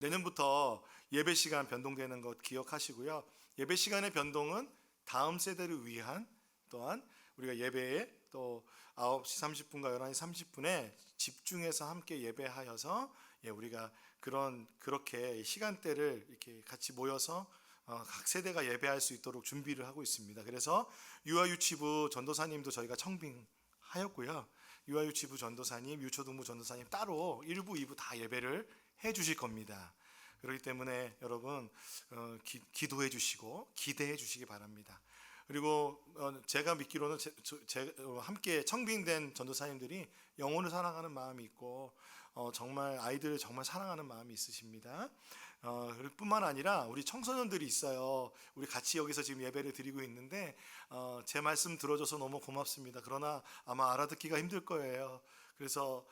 내년부터 예배 시간 변동되는 것 기억하시고요. 예배 시간의 변동은 다음 세대를 위한, 또한 우리가 예배에 또 9시 30분과 11시 30분에 집중해서 함께 예배하여서 우리가 그렇게 시간대를 이렇게 같이 모여서 각 세대가 예배할 수 있도록 준비를 하고 있습니다. 그래서 유아유치부 전도사님도 저희가 청빙하였고요. 유아유치부 전도사님, 유초등부 전도사님 따로 1부, 2부 다 예배를 해 주실 겁니다. 그렇기 때문에 여러분 기도해 주시고 기대해 주시기 바랍니다. 그리고 제가 믿기로는 함께 청빙된 전도사님들이 영혼을 사랑하는 마음이 있고 정말 아이들을 정말 사랑하는 마음이 있으십니다. 뿐만 아니라 우리 청소년들이 있어요. 우리 같이 여기서 지금 예배를 드리고 있는데 제 말씀 들어줘서 너무 고맙습니다. 그러나 아마 알아듣기가 힘들 거예요. 그래서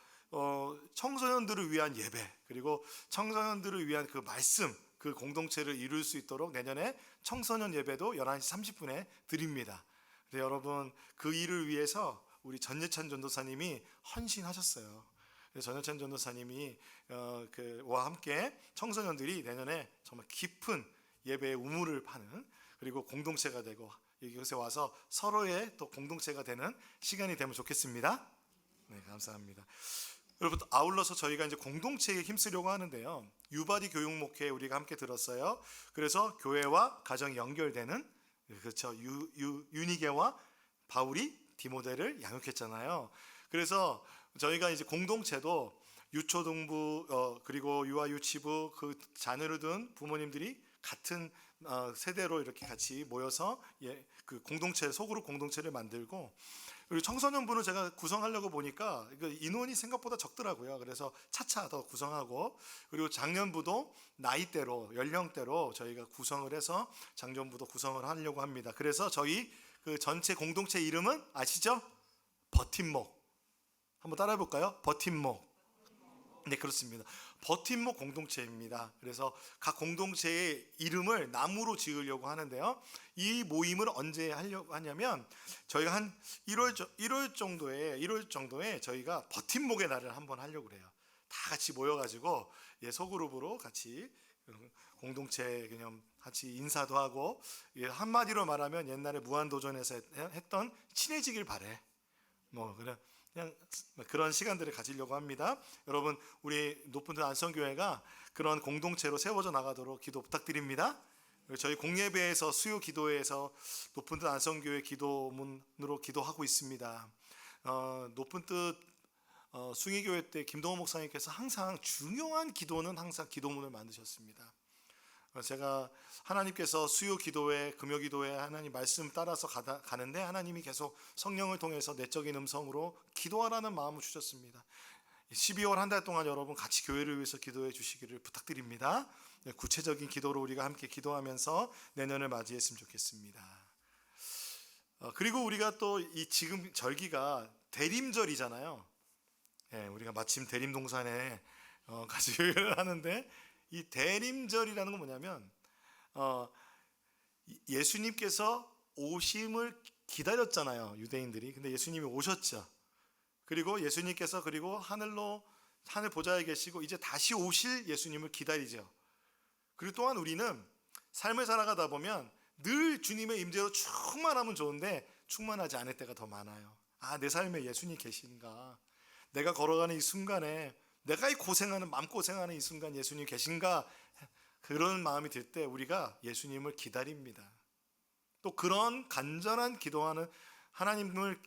청소년들을 위한 예배, 그리고 청소년들을 위한 그 말씀, 그 공동체를 이룰 수 있도록 내년에 청소년 예배도 11시 30분에 드립니다. 그래서 여러분 그 일을 위해서 우리 전예찬 전도사님이 헌신하셨어요. 그래서 전예찬 전도사님이 와 함께 청소년들이 내년에 정말 깊은 예배의 우물을 파는, 그리고 공동체가 되고 이곳에 와서 서로의 또 공동체가 되는 시간이 되면 좋겠습니다. 네, 감사합니다. 여러분, 아울러서 저희가 이제 공동체에 힘쓰려고 하는데요. 유바디 교육 목회 우리가 함께 들었어요. 그래서 교회와 가정이 연결되는, 그렇죠. 유니게와 바울이 디모데를 양육했잖아요. 그래서 저희가 이제 공동체도 유초등부 그리고 유아유치부 그 자녀를 둔 부모님들이 같은 세대로 이렇게 같이 모여서 그 공동체 속으로 공동체를 만들고, 그리고 청소년부는 제가 구성하려고 보니까 인원이 생각보다 적더라고요. 그래서 차차 더 구성하고, 그리고 장년부도 나이대로 연령대로 저희가 구성을 해서 장년부도 구성을 하려고 합니다. 그래서 저희 그 전체 공동체 이름은 아시죠? 버팀목. 한번 따라해 볼까요? 버팀목. 네, 그렇습니다. 버팀목 공동체입니다. 그래서 각 공동체의 이름을 나무로 지으려고 하는데요. 이 모임을 언제 하려고 하냐면 저희가 한 1월 정도에 저희가 버팀목의 날을 한번 하려고 그래요. 다 같이 모여가지고 소그룹으로 같이 공동체 그냥 같이 인사도 하고, 한마디로 말하면 옛날에 무한도전에서 했던 친해지길 바래. 그냥 그런 시간들을 가지려고 합니다. 여러분, 우리 높은들 안성교회가 그런 공동체로 세워져 나가도록 기도 부탁드립니다. 저희 공예배에서 수요 기도회에서 높은들 안성교회 기도문으로 기도하고 있습니다. 높은 뜻 숭의교회 때 김동호 목사님께서 항상 중요한 기도는 항상 기도문을 만드셨습니다. 제가 하나님께서 수요 기도회, 금요 기도회 하나님 말씀 따라서 가는데 하나님이 계속 성령을 통해서 내적인 음성으로 기도하라는 마음을 주셨습니다. 12월 한 달 동안 여러분 같이 교회를 위해서 기도해 주시기를 부탁드립니다. 구체적인 기도로 우리가 함께 기도하면서 내년을 맞이했으면 좋겠습니다. 그리고 우리가 또 이 지금 절기가 대림절이잖아요. 우리가 마침 대림동산에 같이 교회를 하는데, 이 대림절이라는 건 뭐냐면 예수님께서 오심을 기다렸잖아요, 유대인들이. 근데 예수님이 오셨죠. 그리고 예수님께서 그리고 하늘 보좌에 계시고 이제 다시 오실 예수님을 기다리죠. 그리고 또한 우리는 삶을 살아가다 보면 늘 주님의 임재로 충만하면 좋은데 충만하지 않을 때가 더 많아요. 내 삶에 예수님 계신가? 내가 걸어가는 이 순간에, 내가 이 마음고생하는 이 순간 예수님 계신가? 그런 마음이 들 때 우리가 예수님을 기다립니다. 또 그런 간절한 기도하는 하나님을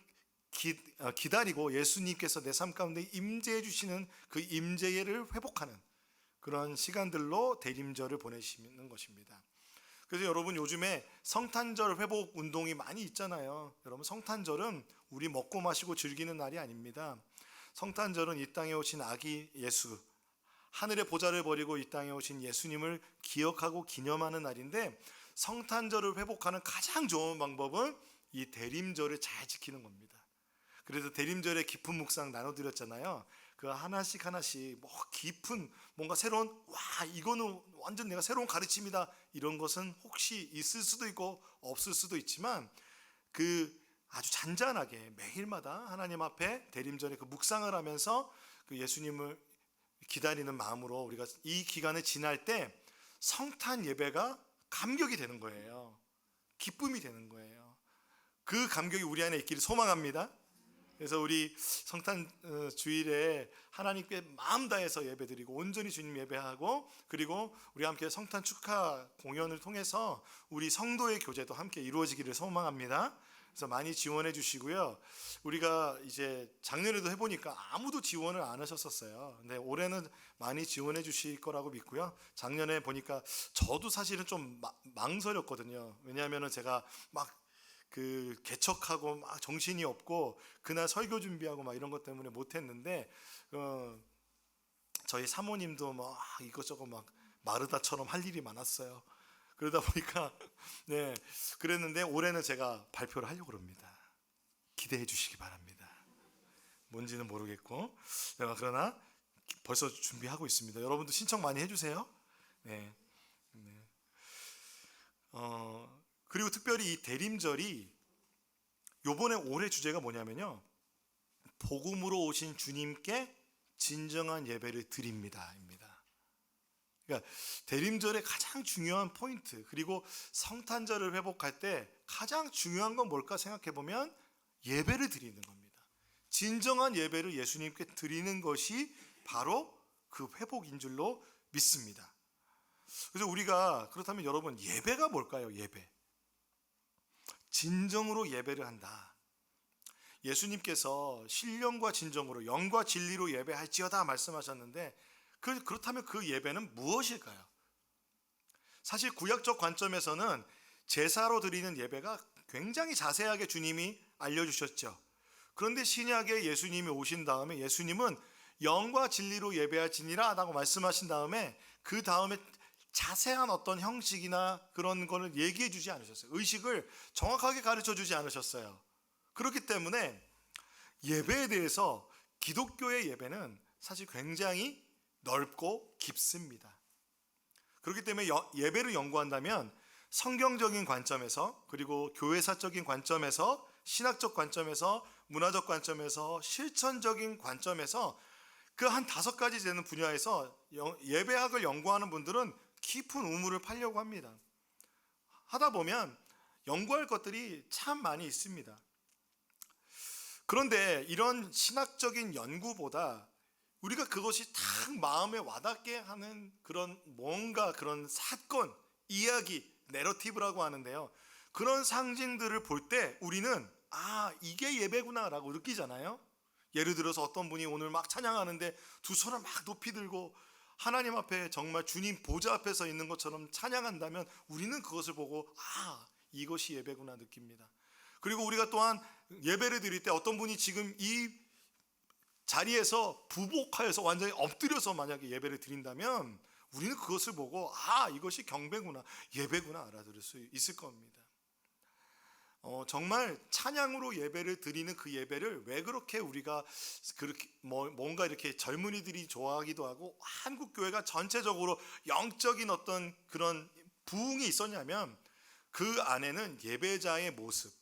기다리고 예수님께서 내 삶 가운데 임재해 주시는 그 임재를 회복하는 그런 시간들로 대림절을 보내시는 것입니다. 그래서 여러분, 요즘에 성탄절 회복 운동이 많이 있잖아요. 여러분, 성탄절은 우리 먹고 마시고 즐기는 날이 아닙니다. 성탄절은 이 땅에 오신 아기 예수, 하늘의 보좌를 버리고 이 땅에 오신 예수님을 기억하고 기념하는 날인데, 성탄절을 회복하는 가장 좋은 방법은 이 대림절을 잘 지키는 겁니다. 그래서 대림절의 깊은 묵상 나눠드렸잖아요. 그 하나씩 깊은 뭔가 새로운, 이거는 완전 내가 새로운 가르침이다, 이런 것은 혹시 있을 수도 있고 없을 수도 있지만, 아주 잔잔하게 매일마다 하나님 앞에 대림절에 그 묵상을 하면서 그 예수님을 기다리는 마음으로 우리가 이 기간을 지날 때 성탄 예배가 감격이 되는 거예요. 기쁨이 되는 거예요. 그 감격이 우리 안에 있기를 소망합니다. 그래서 우리 성탄 주일에 하나님께 마음 다해서 예배드리고 온전히 주님 예배하고, 그리고 우리 함께 성탄 축하 공연을 통해서 우리 성도의 교제도 함께 이루어지기를 소망합니다. 그래서 많이 지원해 주시고요. 우리가 이제 작년에도 해보니까 아무도 지원을 안 하셨었어요. 근데 올해는 많이 지원해 주실 거라고 믿고요. 작년에 보니까 저도 사실은 좀 망설였거든요. 왜냐하면 제가 막 그 개척하고 막 정신이 없고 그날 설교 준비하고 막 이런 것 때문에 못했는데, 저희 사모님도 막 이것저것 막 마르다처럼 할 일이 많았어요. 그러다 보니까 네, 그랬는데 올해는 제가 발표를 하려고 합니다. 기대해 주시기 바랍니다. 뭔지는 모르겠고 제가 그러나 벌써 준비하고 있습니다. 여러분도 신청 많이 해주세요. 네. 그리고 특별히 이 대림절이 요번에 올해 주제가 뭐냐면요, 복음으로 오신 주님께 진정한 예배를 드립니다 입니다. 그러니까 대림절의 가장 중요한 포인트, 그리고 성탄절을 회복할 때 가장 중요한 건 뭘까 생각해 보면 예배를 드리는 겁니다. 진정한 예배를 예수님께 드리는 것이 바로 그 회복인 줄로 믿습니다. 그래서 우리가, 그렇다면 여러분, 예배가 뭘까요? 예배. 진정으로 예배를 한다. 예수님께서 신령과 진정으로 영과 진리로 예배할지어다 말씀하셨는데, 그렇다면 그 예배는 무엇일까요? 사실 구약적 관점에서는 제사로 드리는 예배가 굉장히 자세하게 주님이 알려주셨죠. 그런데 신약에 예수님이 오신 다음에 예수님은 영과 진리로 예배할지니라 라고 말씀하신 다음에 그 다음에 자세한 어떤 형식이나 그런 거를 얘기해 주지 않으셨어요. 의식을 정확하게 가르쳐 주지 않으셨어요. 그렇기 때문에 예배에 대해서 기독교의 예배는 사실 굉장히 넓고 깊습니다. 그렇기 때문에 예배를 연구한다면 성경적인 관점에서, 그리고 교회사적인 관점에서, 신학적 관점에서, 문화적 관점에서, 실천적인 관점에서 그 한 5가지 되는 분야에서 예배학을 연구하는 분들은 깊은 우물을 파려고 합니다. 하다 보면 연구할 것들이 참 많이 있습니다. 그런데 이런 신학적인 연구보다 우리가 그것이 딱 마음에 와닿게 하는 그런 뭔가 그런 사건, 이야기, 내러티브라고 하는데요, 그런 상징들을 볼 때 우리는 이게 예배구나 라고 느끼잖아요. 예를 들어서 어떤 분이 오늘 막 찬양하는데 두 손을 막 높이 들고 하나님 앞에 정말 주님 보좌 앞에 서 있는 것처럼 찬양한다면 우리는 그것을 보고 이것이 예배구나 느낍니다. 그리고 우리가 또한 예배를 드릴 때 어떤 분이 지금 이 자리에서 부복하여서 완전히 엎드려서 만약에 예배를 드린다면 우리는 그것을 보고 이것이 경배구나, 예배구나 알아들을 수 있을 겁니다. 정말 찬양으로 예배를 드리는 그 예배를 왜 그렇게 우리가 그렇게 뭔가 이렇게 젊은이들이 좋아하기도 하고 한국 교회가 전체적으로 영적인 어떤 그런 부흥이 있었냐면, 그 안에는 예배자의 모습,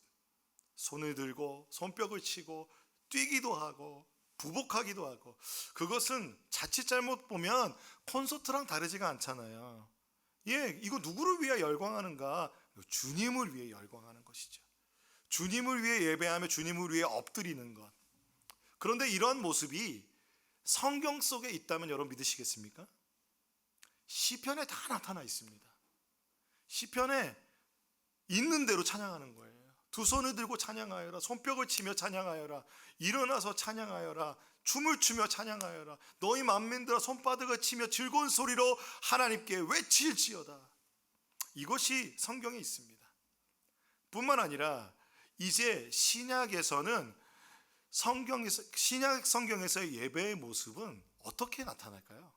손을 들고 손뼉을 치고 뛰기도 하고 부복하기도 하고, 그것은 자칫 잘못 보면 콘서트랑 다르지가 않잖아요. 이거 누구를 위해 열광하는가? 주님을 위해 열광하는 것이죠. 주님을 위해 예배하며 주님을 위해 엎드리는 것. 그런데 이런 모습이 성경 속에 있다면 여러분 믿으시겠습니까? 시편에 다 나타나 있습니다. 시편에 있는 대로 찬양하는 거예요. 두 손을 들고 찬양하여라, 손뼉을 치며 찬양하여라, 일어나서 찬양하여라, 춤을 추며 찬양하여라, 너희 만민들아 손바닥을 치며 즐거운 소리로 하나님께 외칠지어다. 이것이 성경에 있습니다. 뿐만 아니라 이제 신약에서는 신약 성경에서의 예배의 모습은 어떻게 나타날까요?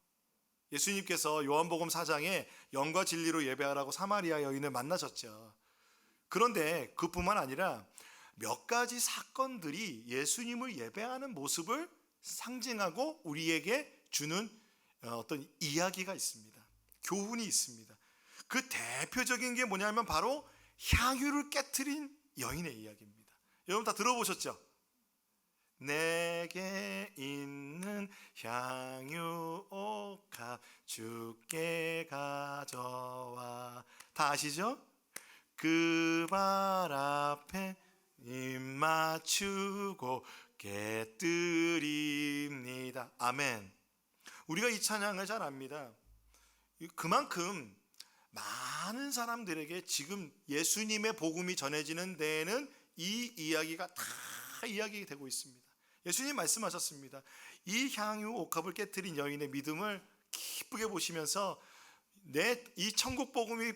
예수님께서 요한복음 4장에 영과 진리로 예배하라고 사마리아 여인을 만나셨죠. 그런데 그뿐만 아니라 몇 가지 사건들이 예수님을 예배하는 모습을 상징하고 우리에게 주는 어떤 이야기가 있습니다. 교훈이 있습니다. 그 대표적인 게 뭐냐면 바로 향유를 깨트린 여인의 이야기입니다. 여러분 다 들어보셨죠? 내게 있는 향유 옥합 주께 가져와. 다 아시죠? 그 발 앞에 입 맞추고 깨뜨립니다. 아멘. 우리가 이 찬양을 잘 압니다. 그만큼 많은 사람들에게 지금 예수님의 복음이 전해지는 데에는 이 이야기가 다 이야기가 되고 있습니다. 예수님 말씀하셨습니다. 이 향유 옥합을 깨뜨린 여인의 믿음을 기쁘게 보시면서 내 이 천국 복음이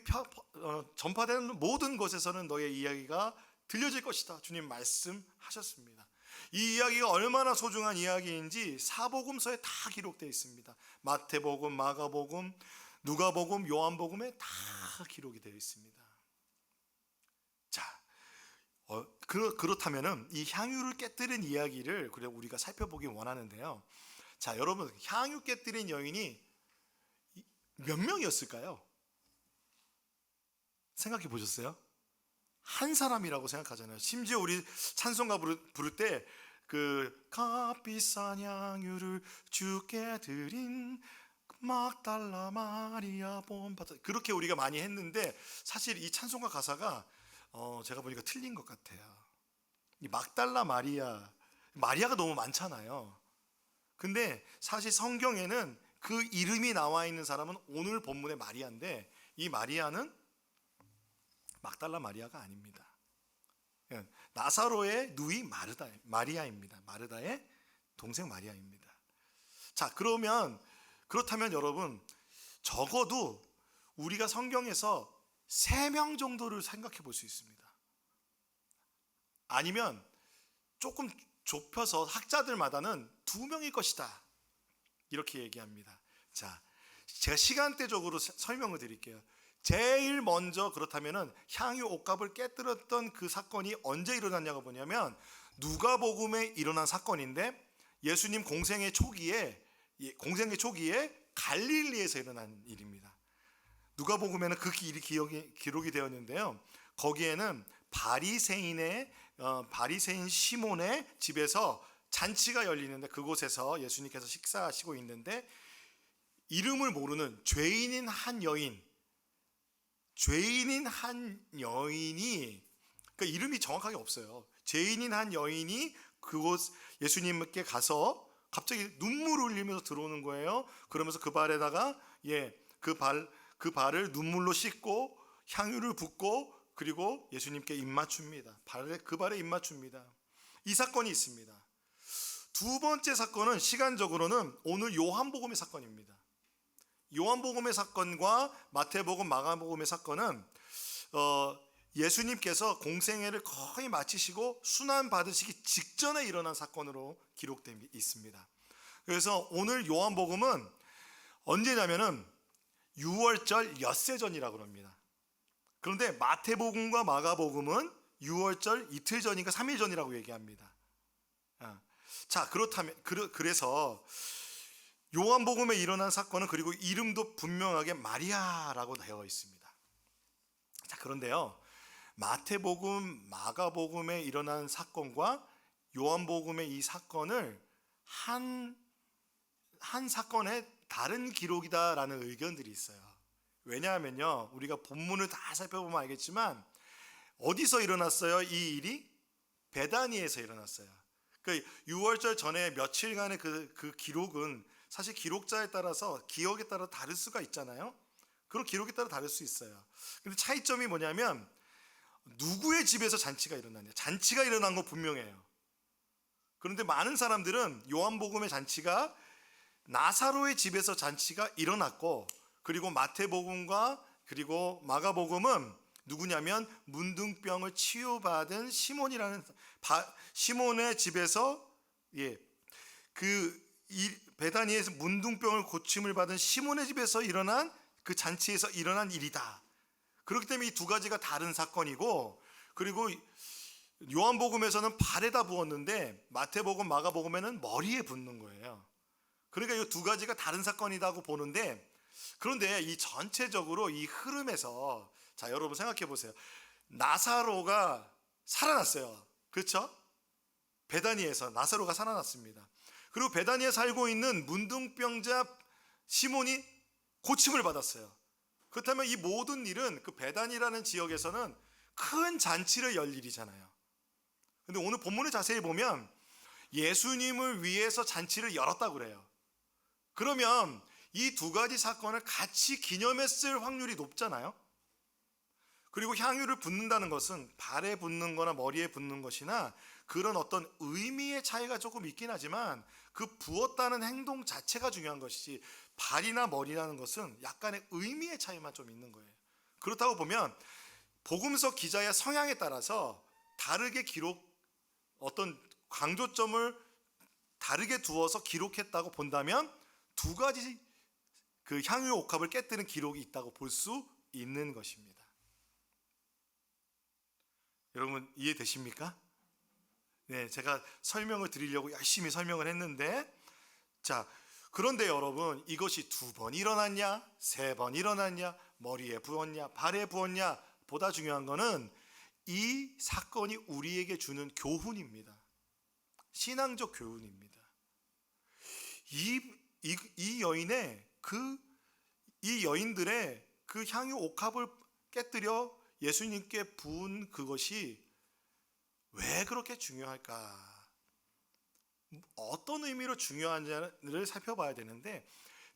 전파되는 모든 곳에서는 너의 이야기가 들려질 것이다. 주님 말씀하셨습니다. 이 이야기가 얼마나 소중한 이야기인지 사복음서에 다 기록되어 있습니다. 마태복음, 마가복음, 누가복음, 요한복음에 다 기록이 되어 있습니다. 자, 그렇다면은 이 향유를 깨뜨린 이야기를 그래 우리가 살펴보기 원하는데요. 자, 여러분, 향유 깨뜨린 여인이 몇 명이었을까요? 생각해 보셨어요? 한 사람이라고 생각하잖아요. 심지어 우리 찬송가 부를 때 그 값비싼 향유를 주께 드린 막달라 마리아 본받아, 그렇게 우리가 많이 했는데 사실 이 찬송가 가사가 제가 보니까 틀린 것 같아요. 이 막달라 마리아가 너무 많잖아요. 근데 사실 성경에는 그 이름이 나와 있는 사람은 오늘 본문의 마리아인데, 이 마리아는 막달라 마리아가 아닙니다. 나사로의 누이 마리아입니다. 마르다의 동생 마리아입니다. 자, 그렇다면 여러분, 적어도 우리가 성경에서 3명 정도를 생각해 볼 수 있습니다. 아니면 조금 좁혀서 학자들마다는 2명일 것이다, 이렇게 얘기합니다. 자, 제가 시간대적으로 설명을 드릴게요. 제일 먼저 그렇다면은 향유 옥합을 깨뜨렸던 그 사건이 언제 일어났냐고 보냐면 누가복음에 일어난 사건인데, 예수님 공생의 초기에 갈릴리에서 일어난 일입니다. 누가복음에는 그 일이 기록이 되었는데요. 거기에는 바리새인 시몬의 집에서 잔치가 열리는데, 그곳에서 예수님께서 식사하시고 있는데 이름을 모르는 죄인인 한 여인이, 그러니까 이름이 정확하게 없어요. 죄인인 한 여인이 그곳 예수님께 가서 갑자기 눈물을 흘리면서 들어오는 거예요. 그러면서 그 발에다가 그 발을 눈물로 씻고 향유를 붓고 그리고 예수님께 입 맞춥니다. 그 발에 입 맞춥니다. 이 사건이 있습니다. 두 번째 사건은 시간적으로는 오늘 요한복음의 사건입니다. 요한복음의 사건과 마태복음, 마가복음의 사건은 예수님께서 공생애를 거의 마치시고 순환 받으시기 직전에 일어난 사건으로 기록되어 있습니다. 그래서 오늘 요한복음은 언제냐면은 6월절 엿새 전이라고 합니다. 그런데 마태복음과 마가복음은 6월절 이틀 전인가 3일 전이라고 얘기합니다. 자, 그래서 요한복음에 일어난 사건은, 그리고 이름도 분명하게 마리아라고 되어 있습니다. 자, 그런데요, 마태복음, 마가복음에 일어난 사건과 요한복음의 이 사건을 한 사건의 다른 기록이다라는 의견들이 있어요. 왜냐하면요, 우리가 본문을 다 살펴보면 알겠지만 어디서 일어났어요? 이 일이 베다니에서 일어났어요. 그 6월절 전에 며칠간의 그 기록은 사실 기록자에 따라서 기억에 따라 다를 수가 있잖아요. 그런 기록에 따라 다를 수 있어요. 근데 차이점이 뭐냐면 누구의 집에서 잔치가 일어났냐. 잔치가 일어난 건 분명해요. 그런데 많은 사람들은 요한복음의 잔치가 나사로의 집에서 잔치가 일어났고, 그리고 마태복음과 그리고 마가복음은 누구냐면 문둥병을 치유받은 시몬의 집에서 베다니에서 문둥병을 고침을 받은 시몬의 집에서 일어난 그 잔치에서 일어난 일이다. 그렇기 때문에 이 두 가지가 다른 사건이고, 그리고 요한복음에서는 발에다 부었는데 마태복음, 마가복음에는 머리에 붓는 거예요. 그러니까 이 두 가지가 다른 사건이라고 보는데, 그런데 이 전체적으로 이 흐름에서, 자, 여러분 생각해 보세요. 나사로가 살아났어요. 그렇죠? 베다니에서 나사로가 살아났습니다. 그리고 베다니에 살고 있는 문둥병자 시몬이 고침을 받았어요. 그렇다면 이 모든 일은 그 베다니라는 지역에서는 큰 잔치를 열 일이잖아요. 근데 오늘 본문을 자세히 보면 예수님을 위해서 잔치를 열었다고 그래요. 그러면 이 두 가지 사건을 같이 기념했을 확률이 높잖아요. 그리고 향유를 붓는다는 것은 발에 붓는 거나 머리에 붓는 것이나 그런 어떤 의미의 차이가 조금 있긴 하지만 그 부었다는 행동 자체가 중요한 것이지 발이나 머리라는 것은 약간의 의미의 차이만 좀 있는 거예요. 그렇다고 보면 복음서 기자의 성향에 따라서 다르게 어떤 강조점을 다르게 두어서 기록했다고 본다면 두 가지 그 향유 옥합을 깨뜨린 기록이 있다고 볼 수 있는 것입니다. 여러분 이해되십니까? 네, 제가 설명을 드리려고 열심히 설명을 했는데, 자, 그런데 여러분 이것이 2번 일어났냐, 3번 일어났냐, 머리에 부었냐, 발에 부었냐, 보다 중요한 것은 이 사건이 우리에게 주는 교훈입니다. 신앙적 교훈입니다. 이 여인들의 그 향유 옥합을 깨뜨려 예수님께 부은 그것이 왜 그렇게 중요할까? 어떤 의미로 중요한지를 살펴봐야 되는데,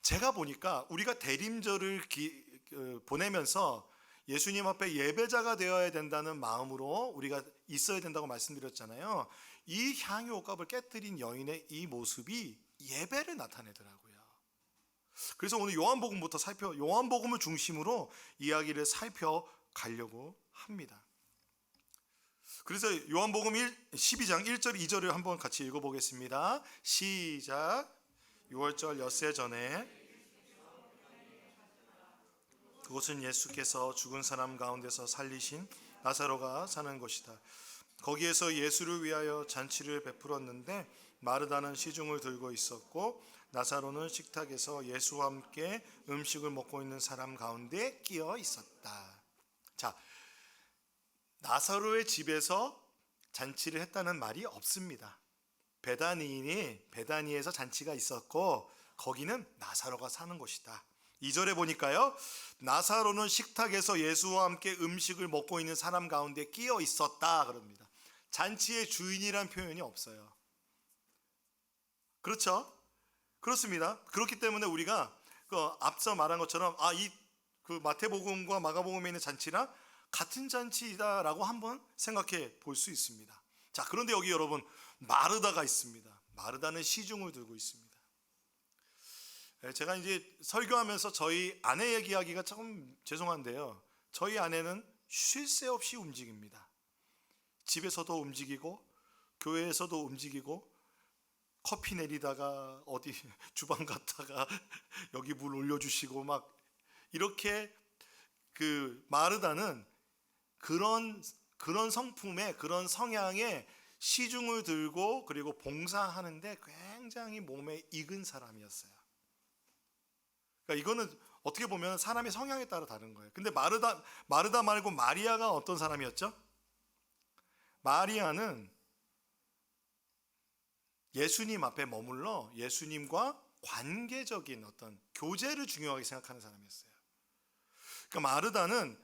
제가 보니까 우리가 대림절을 보내면서 예수님 앞에 예배자가 되어야 된다는 마음으로 우리가 있어야 된다고 말씀드렸잖아요. 이 향유 옥합을 깨뜨린 여인의 이 모습이 예배를 나타내더라고요. 그래서 오늘 요한복음을 중심으로 이야기를 살펴가려고 합니다. 그래서 요한복음 12장 1절 2절을 한번 같이 읽어보겠습니다. 시작. 6월절 엿새 전에 그곳은 예수께서 죽은 사람 가운데서 살리신 나사로가 사는 곳이다. 거기에서 예수를 위하여 잔치를 베풀었는데 마르다는 시중을 들고 있었고 나사로는 식탁에서 예수와 함께 음식을 먹고 있는 사람 가운데 끼어 있었다. 자, 나사로의 집에서 잔치를 했다는 말이 없습니다. 베다니에서 잔치가 있었고 거기는 나사로가 사는 곳이다. 2절에 보니까요, 나사로는 식탁에서 예수와 함께 음식을 먹고 있는 사람 가운데 끼어 있었다 그럽니다. 잔치의 주인이란 표현이 없어요. 그렇죠? 그렇습니다. 그렇기 때문에 우리가 앞서 말한 것처럼 그 마태복음과 마가복음에 있는 잔치랑 같은 잔치다라고 한번 생각해 볼 수 있습니다. 자, 그런데 여기 여러분 마르다가 있습니다. 마르다는 시중을 들고 있습니다. 제가 이제 설교하면서 저희 아내 얘기하기가 조금 죄송한데요, 저희 아내는 쉴 새 없이 움직입니다. 집에서도 움직이고 교회에서도 움직이고 커피 내리다가 어디 주방 갔다가 여기 물 올려주시고 막 이렇게, 그 마르다는 그런 성품의 그런 성향의 시중을 들고 그리고 봉사하는데 굉장히 몸에 익은 사람이었어요. 그러니까 이거는 어떻게 보면 사람의 성향에 따라 다른 거예요. 근데 마르다 말고 마리아가 어떤 사람이었죠? 마리아는 예수님 앞에 머물러 예수님과 관계적인 어떤 교제를 중요하게 생각하는 사람이었어요. 그러니까 마르다는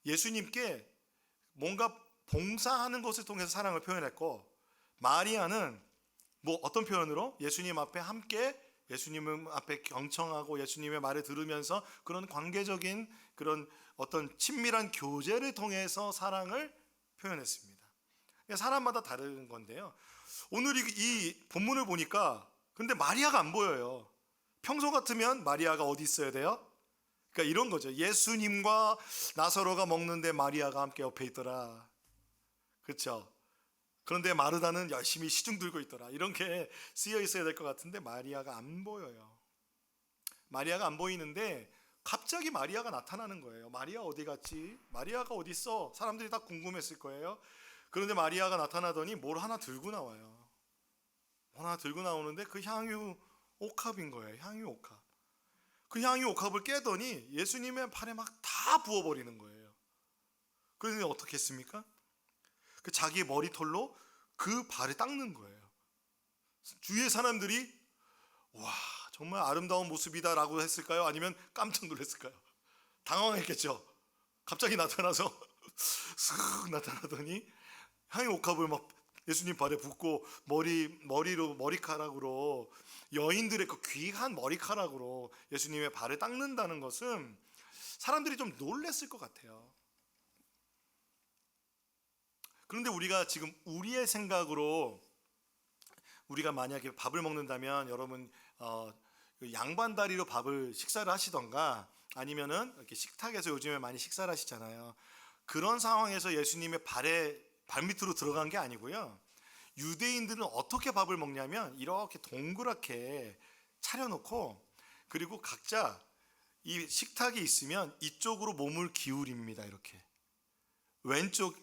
예수님께 뭔가 봉사하는 것을 통해서 사랑을 표현했고, 마리아는 어떤 표현으로 예수님 앞에 함께 예수님 앞에 경청하고 예수님의 말을 들으면서 그런 관계적인 그런 어떤 친밀한 교제를 통해서 사랑을 표현했습니다. 사람마다 다른 건데요, 오늘 이 본문을 보니까 근데 마리아가 안 보여요. 평소 같으면 마리아가 어디 있어야 돼요? 그러니까 이런 거죠. 예수님과 나사로가 먹는데 마리아가 함께 옆에 있더라. 그렇죠? 그런데 마르다는 열심히 시중 들고 있더라. 이런 게 쓰여 있어야 될 것 같은데 마리아가 안 보여요. 마리아가 안 보이는데 갑자기 마리아가 나타나는 거예요. 마리아 어디 갔지? 마리아가 어디 있어? 사람들이 다 궁금했을 거예요. 그런데 마리아가 나타나더니 뭘 하나 들고 나와요. 하나 들고 나오는데 그 향유 옥합인 거예요. 향유 옥합. 그 향유 옥합을 깨더니 예수님의 팔에 막 다 부어버리는 거예요. 그런데 어떻게 했습니까? 그 자기 머리털로 그 발에 닦는 거예요. 주위의 사람들이 와, 정말 아름다운 모습이다라고 했을까요? 아니면 깜짝 놀랐을까요? 당황했겠죠. 갑자기 나타나서 슥 나타나더니 향유 옥합을 막 예수님 발에 붓고 머리카락으로 여인들의 그 귀한 머리카락으로 예수님의 발을 닦는다는 것은 사람들이 좀 놀랐을 것 같아요. 그런데 우리가 지금 우리의 생각으로 우리가 만약에 밥을 먹는다면 여러분 양반다리로 밥을 식사를 하시던가 아니면은 이렇게 식탁에서 요즘에 많이 식사를 하시잖아요. 그런 상황에서 예수님의 발밑으로 들어간 게 아니고요. 유대인들은 어떻게 밥을 먹냐면 이렇게 동그랗게 차려놓고 그리고 각자 이 식탁이 있으면 이쪽으로 몸을 기울입니다. 이렇게 왼쪽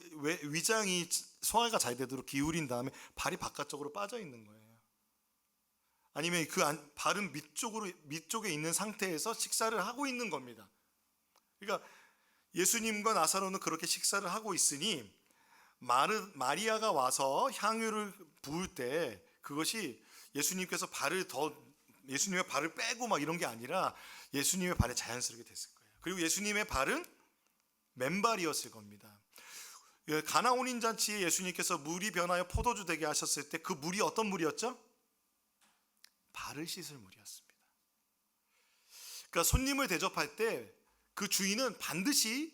위장이 소화가 잘 되도록 기울인 다음에 발이 바깥쪽으로 빠져 있는 거예요. 아니면 발은 밑쪽에 있는 상태에서 식사를 하고 있는 겁니다. 그러니까 예수님과 나사로는 그렇게 식사를 하고 있으니 마리아가 와서 향유를 부을 때 그것이 예수님께서 예수님의 발을 빼고 막 이런 게 아니라 예수님의 발에 자연스럽게 됐을 거예요. 그리고 예수님의 발은 맨발이었을 겁니다. 가나 혼인 잔치에 예수님께서 물이 변하여 포도주 되게 하셨을 때 그 물이 어떤 물이었죠? 발을 씻을 물이었습니다. 그러니까 손님을 대접할 때 그 주인은 반드시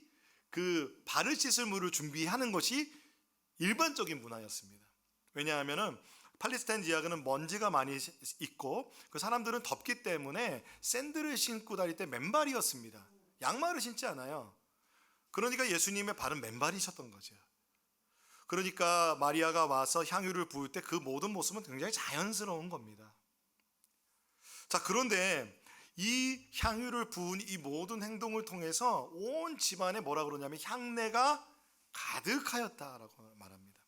그 발을 씻을 물을 준비하는 것이 일반적인 문화였습니다. 왜냐하면 팔레스타인 지역은 먼지가 많이 있고 그 사람들은 덥기 때문에 샌들을 신고 다닐 때 맨발이었습니다. 양말을 신지 않아요. 그러니까 예수님의 발은 맨발이셨던 거죠. 그러니까 마리아가 와서 향유를 부을 때 그 모든 모습은 굉장히 자연스러운 겁니다. 자, 그런데 이 향유를 부은 이 모든 행동을 통해서 온 집안에 뭐라 그러냐면 향내가 가득하였다라고 말합니다.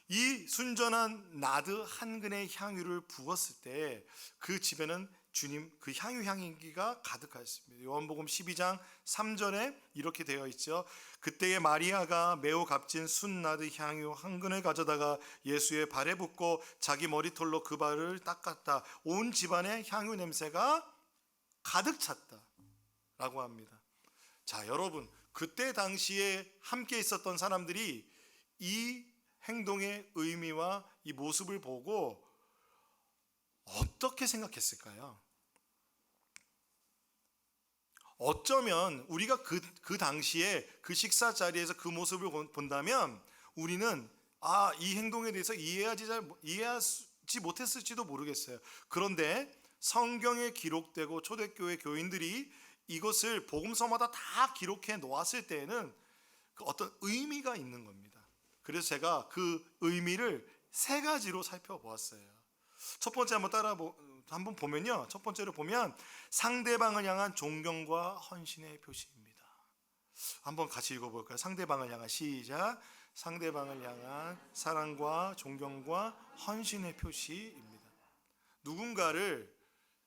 이 순전한 나드 한 근의 향유를 부었을 때 그 집에는 주님 그 향유 향기가 가득하였습니다. 요한복음 12장 3절에 이렇게 되어 있죠. 그때에 마리아가 매우 값진 순나드 향유 한 근을 가져다가 예수의 발에 붓고 자기 머리털로 그 발을 닦았다. 온 집안에 향유 냄새가 가득 찼다라고 합니다. 자, 여러분, 그때 당시에 함께 있었던 사람들이 이 행동의 의미와 이 모습을 보고 어떻게 생각했을까요? 어쩌면 우리가 그 당시에 그 식사 자리에서 그 모습을 본다면 우리는 이 행동에 대해서 이해하지 못했을지도 모르겠어요. 그런데 성경에 기록되고 초대교회 교인들이 이것을 복음서마다 다 기록해 놓았을 때에는 그 어떤 의미가 있는 겁니다. 그래서 제가 그 의미를 세 가지로 살펴보았어요. 첫 번째 한번 보면요. 첫 번째로 보면 상대방을 향한 존경과 헌신의 표시입니다. 한번 같이 읽어볼까요? 상대방을 향한 시작. 상대방을 향한 사랑과 존경과 헌신의 표시입니다. 누군가를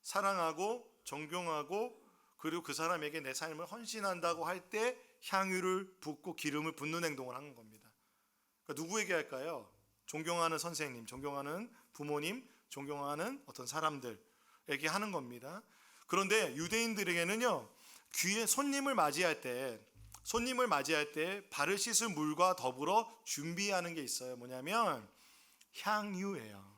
사랑하고 존경하고 그리고 그 사람에게 내 삶을 헌신한다고 할 때 향유를 붓고 기름을 붓는 행동을 하는 겁니다. 그러니까 누구에게 할까요? 존경하는 선생님, 존경하는 부모님, 존경하는 어떤 사람들에게 하는 겁니다. 그런데 유대인들에게는요, 귀에 손님을 맞이할 때 발을 씻을 물과 더불어 준비하는 게 있어요. 뭐냐면 향유예요.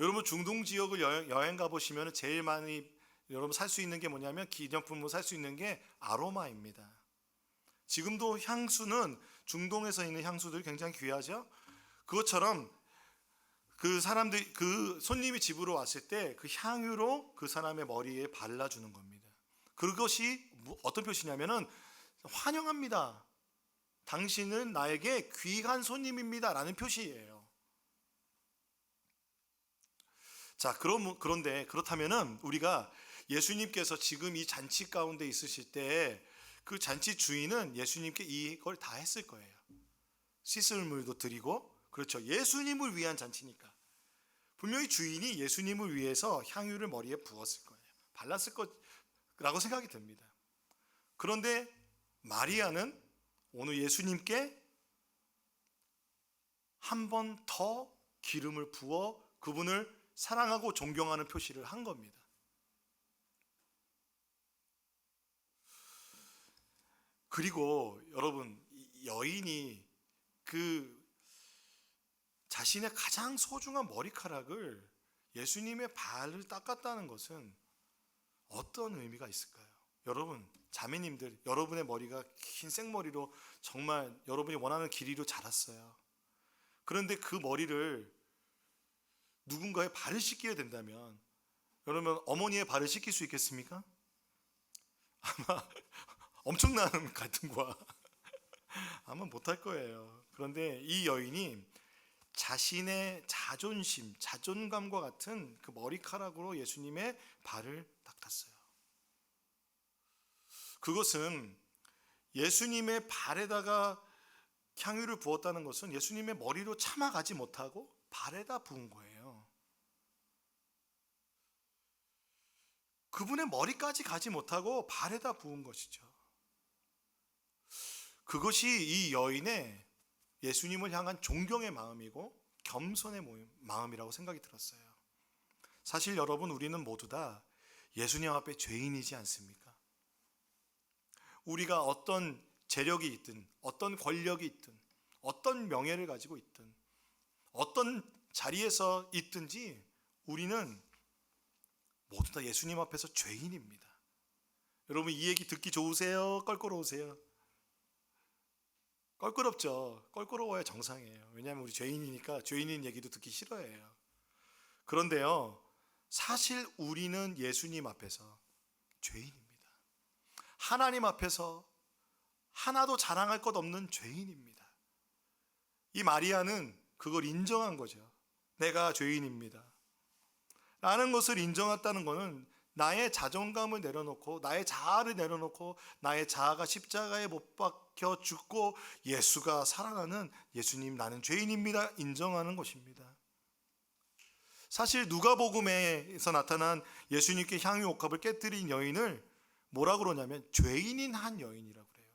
여러분 중동 지역을 여행 가보시면 제일 많이 여러분 살 수 있는 게 뭐냐면 기념품으로 살 수 있는 게 아로마입니다. 지금도 향수는 중동에서 있는 향수들이 굉장히 귀하죠. 그것처럼 그 손님이 집으로 왔을 때 그 향유로 그 사람의 머리에 발라주는 겁니다. 그것이 어떤 표시냐면은 환영합니다. 당신은 나에게 귀한 손님입니다. 라는 표시예요. 자, 그런데 그렇다면은 우리가 예수님께서 지금 이 잔치 가운데 있으실 때 그 잔치 주인은 예수님께 이걸 다 했을 거예요. 씻을 물도 드리고, 그렇죠. 예수님을 위한 잔치니까. 분명히 주인이 예수님을 위해서 향유를 머리에 부었을 거예요. 발랐을 거라고 생각이 듭니다. 그런데 마리아는 오늘 예수님께 한 번 더 기름을 부어 그분을 사랑하고 존경하는 표시를 한 겁니다. 그리고 여러분, 여인이 그 자신의 가장 소중한 머리카락을 예수님의 발을 닦았다는 것은 어떤 의미가 있을까요? 여러분, 자매님들, 여러분의 머리가 긴 생머리로 정말 여러분이 원하는 길이로 자랐어요. 그런데 그 머리를 누군가의 발을 씻기게 된다면 여러분, 어머니의 발을 씻길 수 있겠습니까? 아마 엄청난 갈등과 아마 못할 거예요. 그런데 이 여인이 자신의 자존심, 자존감과 같은 그 머리카락으로 예수님의 발을 닦았어요. 그것은 예수님의 발에다가 향유를 부었다는 것은 예수님의 머리로 참아가지 못하고 발에다 부은 거예요. 그분의 머리까지 가지 못하고 발에다 부은 것이죠. 그것이 이 여인의 예수님을 향한 존경의 마음이고 겸손의 마음이라고 생각이 들었어요. 사실 여러분, 우리는 모두 다 예수님 앞에 죄인이지 않습니까? 우리가 어떤 재력이 있든, 어떤 권력이 있든, 어떤 명예를 가지고 있든, 어떤 자리에서 있든지 우리는 모두 다 예수님 앞에서 죄인입니다. 여러분, 이 얘기 듣기 좋으세요? 껄끄러우세요? 껄끄럽죠. 껄끄러워야 정상이에요. 왜냐하면 우리 죄인이니까 죄인인 얘기도 듣기 싫어해요. 그런데요, 사실 우리는 예수님 앞에서 죄인입니다. 하나님 앞에서 하나도 자랑할 것 없는 죄인입니다. 이 마리아는 그걸 인정한 거죠. 내가 죄인입니다 라는 것을 인정했다는 것은 나의 자존감을 내려놓고, 나의 자아를 내려놓고, 나의 자아가 십자가에 못 박혀 죽고 예수가 살아나는, 예수님 나는 죄인입니다 인정하는 것입니다. 사실 누가복음에서 나타난 예수님께 향유 옥합을 깨뜨린 여인을 뭐라 그러냐면 죄인인 한 여인이라고 그래요.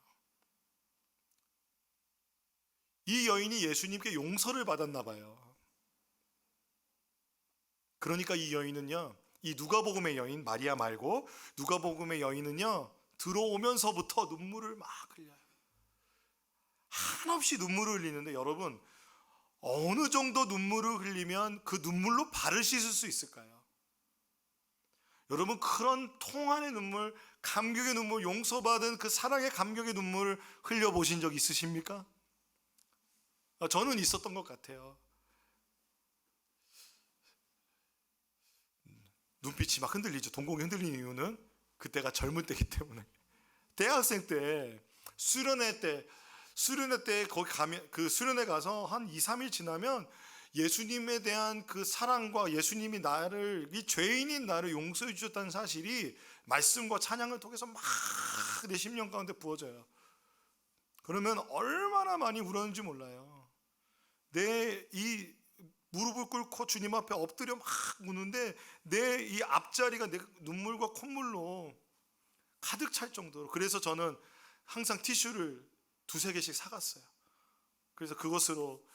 이 여인이 예수님께 용서를 받았나 봐요. 그러니까 이 여인은요, 이 누가복음의 여인 마리아 말고 누가복음의 여인은요, 들어오면서부터 눈물을 막 흘려요. 한없이 눈물을 흘리는데 여러분, 어느 정도 눈물을 흘리면 그 눈물로 발을 씻을 수 있을까요? 여러분, 그런 통한의 눈물, 감격의 눈물, 용서받은 그 사랑의 감격의 눈물을 흘려보신 적 있으십니까? 저는 있었던 것 같아요. 눈빛이 막 흔들리죠. 동공이 흔들리는 이유는 그때가 젊은 때이기 때문에. 대학생 때 수련회 때 거기 가면, 그 수련회 가서 한 2, 3일 지나면 예수님에 대한 그 사랑과 예수님이 나를, 이 죄인인 나를 용서해 주셨다는 사실이 말씀과 찬양을 통해서 막 내 심령 가운데 부어져요. 그러면 얼마나 많이 울었는지 몰라요. 내 이 무릎을 꿇고 주님 앞에 엎드려 막 우는데 내 이 앞자리가 내 눈물과 콧물로 가득 찰 정도로. 그래서 저는 항상 티슈를 2-3개씩 사갔어요. 그래서 그것으로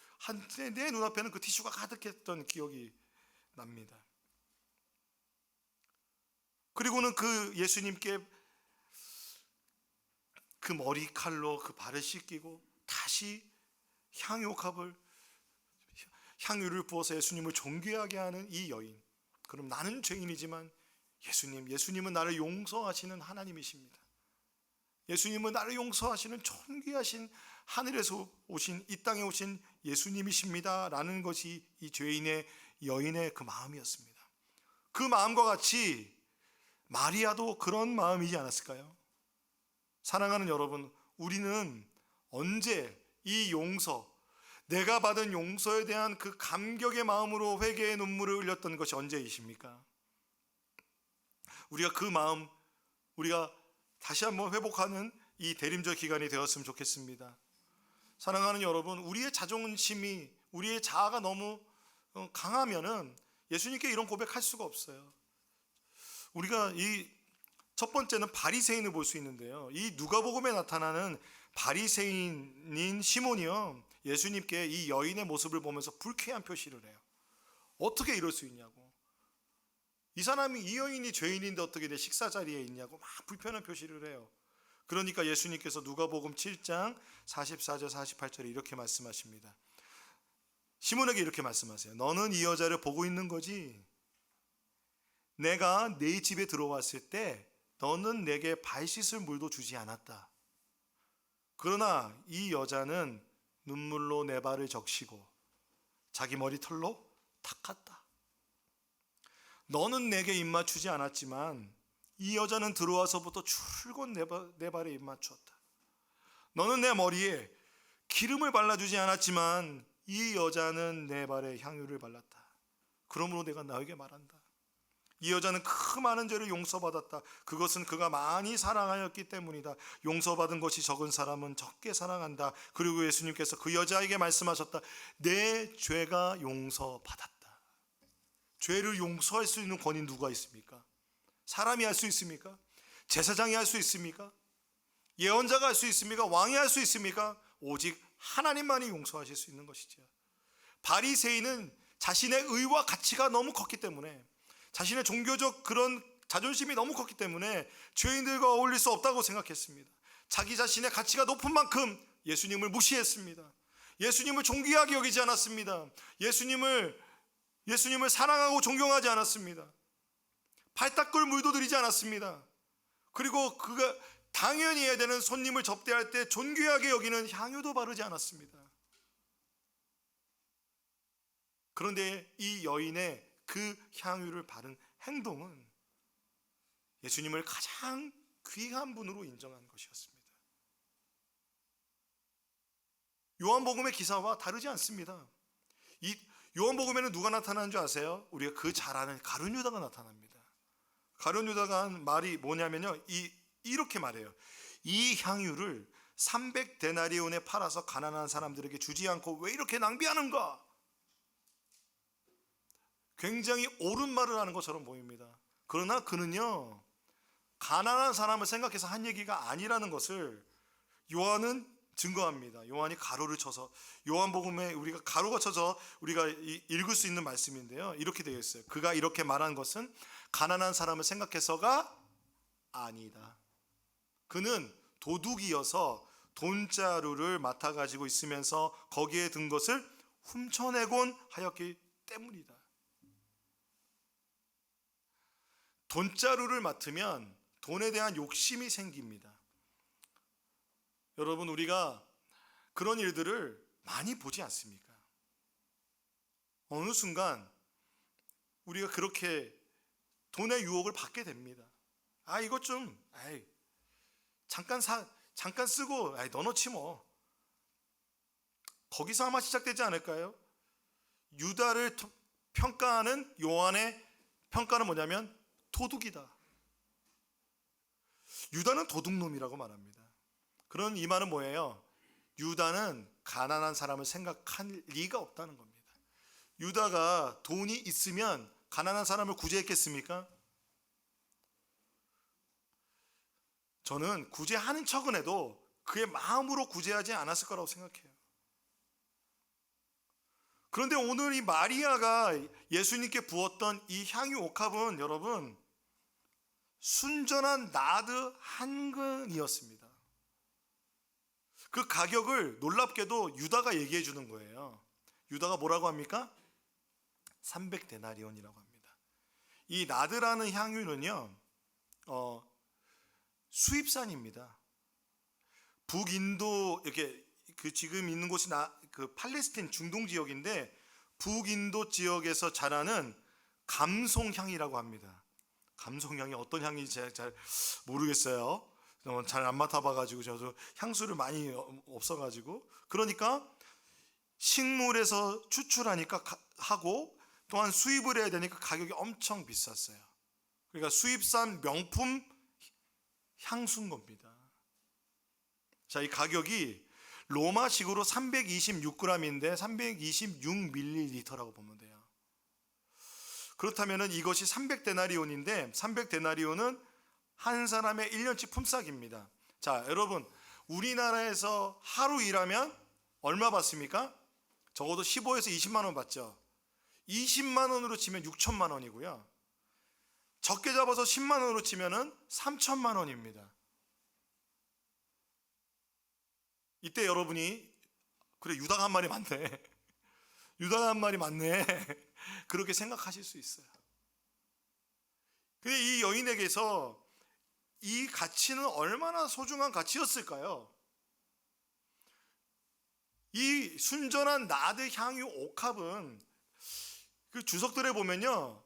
내 눈앞에는 그 티슈가 가득했던 기억이 납니다. 그리고는 그 예수님께 그 머리칼로 그 발을 씻기고 다시 향유를 부어서 예수님을 존귀하게 하는 이 여인. 그럼 나는 죄인이지만 예수님은 나를 용서하시는 하나님이십니다. 예수님은 나를 용서하시는 존귀하신 하늘에서 오신, 이 땅에 오신 예수님이십니다 라는 것이 이 죄인의 여인의 그 마음이었습니다. 그 마음과 같이 마리아도 그런 마음이지 않았을까요? 사랑하는 여러분, 우리는 언제 이 용서, 내가 받은 용서에 대한 그 감격의 마음으로 회개의 눈물을 흘렸던 것이 언제이십니까? 우리가 그 마음, 우리가 다시 한번 회복하는 이 대림절 기간이 되었으면 좋겠습니다. 사랑하는 여러분, 우리의 자존심이, 우리의 자아가 너무 강하면은 예수님께 이런 고백할 수가 없어요. 우리가 이 첫 번째는 바리새인을 볼 수 있는데요, 이 누가복음에 나타나는 바리새인인 시몬이요, 예수님께 이 여인의 모습을 보면서 불쾌한 표시를 해요. 어떻게 이럴 수 있냐고. 이 여인이 죄인인데 어떻게 내 식사 자리에 있냐고 막 불편한 표시를 해요. 그러니까 예수님께서 누가복음 7장 44절 48절에 이렇게 말씀하십니다. 시몬에게 이렇게 말씀하세요. 너는 이 여자를 보고 있는 거지? 내가 네 집에 들어왔을 때 너는 내게 발 씻을 물도 주지 않았다. 그러나 이 여자는 눈물로 내 발을 적시고 자기 머리털로 닦았다. 너는 내게 입맞추지 않았지만 이 여자는 들어와서부터 줄곧 내 발에 입맞추었다. 너는 내 머리에 기름을 발라주지 않았지만 이 여자는 내 발에 향유를 발랐다. 그러므로 내가 너에게 말한다. 이 여자는 그 많은 죄를 용서받았다. 그것은 그가 많이 사랑하였기 때문이다. 용서받은 것이 적은 사람은 적게 사랑한다. 그리고 예수님께서 그 여자에게 말씀하셨다. 내 죄가 용서받았다. 죄를 용서할 수 있는 권위 누가 있습니까? 사람이 할 수 있습니까? 제사장이 할 수 있습니까? 예언자가 할 수 있습니까? 왕이 할 수 있습니까? 오직 하나님만이 용서하실 수 있는 것이죠. 바리새인은 자신의 의와 가치가 너무 컸기 때문에, 자신의 종교적 그런 자존심이 너무 컸기 때문에 죄인들과 어울릴 수 없다고 생각했습니다. 자기 자신의 가치가 높은 만큼 예수님을 무시했습니다. 예수님을 존귀하게 여기지 않았습니다. 예수님을 사랑하고 존경하지 않았습니다. 발 닦을 물도 드리지 않았습니다. 그리고 그가 당연히 해야 되는 손님을 접대할 때 존귀하게 여기는 향유도 바르지 않았습니다. 그런데 이 여인의 그 향유를 바른 행동은 예수님을 가장 귀한 분으로 인정한 것이었습니다. 요한복음의 기사와 다르지 않습니다. 이 요한복음에는 누가 나타나는 줄 아세요? 우리가 그 잘 아는 가룟 유다가 나타납니다. 가룟 유다가 한 말이 뭐냐면요, 이렇게 말해요. 이 향유를 300데나리온에 팔아서 가난한 사람들에게 주지 않고 왜 이렇게 낭비하는가? 굉장히 옳은 말을 하는 것처럼 보입니다. 그러나 그는요, 가난한 사람을 생각해서 한 얘기가 아니라는 것을 요한은 증거합니다. 요한이 가로를 쳐서, 요한복음에 우리가 가로가 쳐서 우리가 읽을 수 있는 말씀인데요, 이렇게 되어 있어요. 그가 이렇게 말한 것은 가난한 사람을 생각해서가 아니다. 그는 도둑이어서 돈자루를 맡아 가지고 있으면서 거기에 든 것을 훔쳐내곤 하였기 때문이다. 돈자루를 맡으면 돈에 대한 욕심이 생깁니다. 여러분, 우리가 그런 일들을 많이 보지 않습니까? 어느 순간 우리가 그렇게 돈의 유혹을 받게 됩니다. 이것 좀 잠깐 쓰고 넣어놓지 뭐. 거기서 아마 시작되지 않을까요? 유다를 평가하는 요한의 평가는 뭐냐면 도둑이다. 유다는 도둑놈이라고 말합니다. 그런 이 말은 뭐예요? 유다는 가난한 사람을 생각할 리가 없다는 겁니다. 유다가 돈이 있으면 가난한 사람을 구제했겠습니까? 저는 구제하는 척은 해도 그의 마음으로 구제하지 않았을 거라고 생각해요. 그런데 오늘 이 마리아가 예수님께 부었던 이 향유 옥합은 여러분, 순전한 나드 한 근이었습니다. 그 가격을 놀랍게도 유다가 얘기해 주는 거예요. 유다가 뭐라고 합니까? 300데나리온이라고 합니다. 이 나드라는 향유는요, 수입산입니다. 북인도, 이렇게 지금 있는 곳이 팔레스틴 중동 지역인데, 북인도 지역에서 자라는 감송향이라고 합니다. 감송향이 어떤 향인지 제가 잘 모르겠어요. 잘 안 맡아봐가지고 저도 향수를 많이 없어가지고. 그러니까 식물에서 추출하니까 하고 또한 수입을 해야 되니까 가격이 엄청 비쌌어요. 그러니까 수입산 명품 향수인 겁니다. 자, 이 가격이 로마식으로 326g인데 326ml라고 보면 돼요. 그렇다면 이것이 300데나리온인데 300데나리온은 한 사람의 1년치 품삯입니다. 자, 여러분, 우리나라에서 하루 일하면 얼마 받습니까? 적어도 15에서 20만 원 받죠. 20만 원으로 치면 6천만 원이고요. 적게 잡아서 10만 원으로 치면은 3천만 원입니다. 이때 여러분이 그래, 유다가 한 말이 맞네. 유다가 한 말이 맞네. 그렇게 생각하실 수 있어요. 근데 이 여인에게서 이 가치는 얼마나 소중한 가치였을까요? 이 순전한 나드 향유 옥합은 그 주석들에 보면요,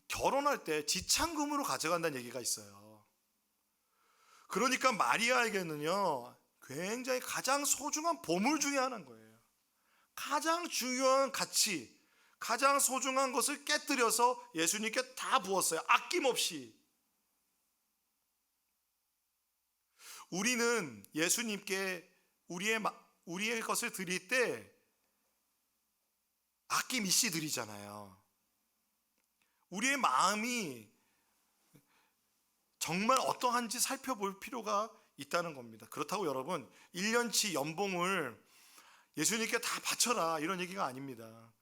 결혼할 때 지참금으로 가져간다는 얘기가 있어요. 그러니까 마리아에게는요, 굉장히 가장 소중한 보물 중에 하나인 거예요. 가장 중요한 가치, 가장 소중한 것을 깨뜨려서 예수님께 다 부었어요. 아낌없이. 우리는 예수님께 우리의 것을 드릴 때 아낌없이 드리잖아요. 우리의 마음이 정말 어떠한지 살펴볼 필요가 있다는 겁니다. 그렇다고 여러분 1년치 연봉을 예수님께 다 바쳐라 이런 얘기가 아닙니다.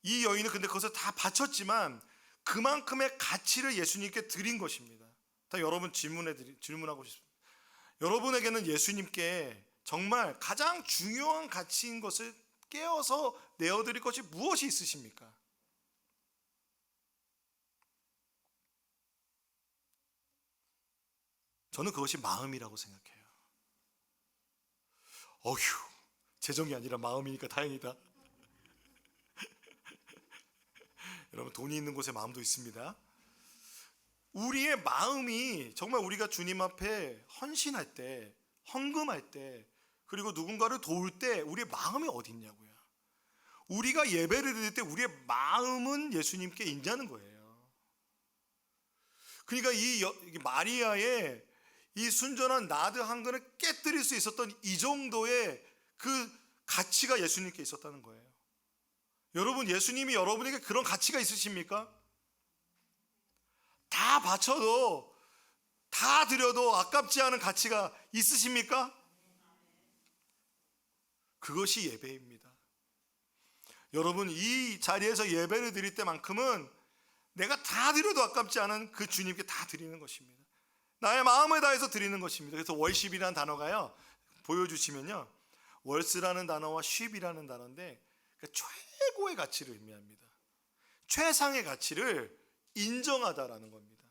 이 여인은 근데 그것을 다 바쳤지만 그만큼의 가치를 예수님께 드린 것입니다. 다 여러분 질문하고 싶습니다. 여러분에게는 예수님께 정말 가장 중요한 가치인 것을 깨어서 내어드릴 것이 무엇이 있으십니까? 저는 그것이 마음이라고 생각해요. 어휴, 재정이 아니라 마음이니까 다행이다. 여러분, 돈이 있는 곳에 마음도 있습니다. 우리의 마음이 정말 우리가 주님 앞에 헌신할 때, 헌금할 때, 그리고 누군가를 도울 때 우리의 마음이 어디 있냐고요. 우리가 예배를 드릴 때 우리의 마음은 예수님께 있냐는 거예요. 그러니까 이 마리아의 이 순전한 나드 한 근을 깨뜨릴 수 있었던 이 정도의 그 가치가 예수님께 있었다는 거예요. 여러분, 예수님이 여러분에게 그런 가치가 있으십니까? 다 바쳐도, 다 드려도 아깝지 않은 가치가 있으십니까? 그것이 예배입니다. 여러분, 이 자리에서 예배를 드릴 때만큼은 내가 다 드려도 아깝지 않은 그 주님께 다 드리는 것입니다. 나의 마음을 다해서 드리는 것입니다. 그래서 월십이라는 단어가요, 보여주시면요, 월스라는 단어와 쉽이라는 단어인데 그러니까 최고의 가치를 의미합니다. 최상의 가치를 인정하다라는 겁니다.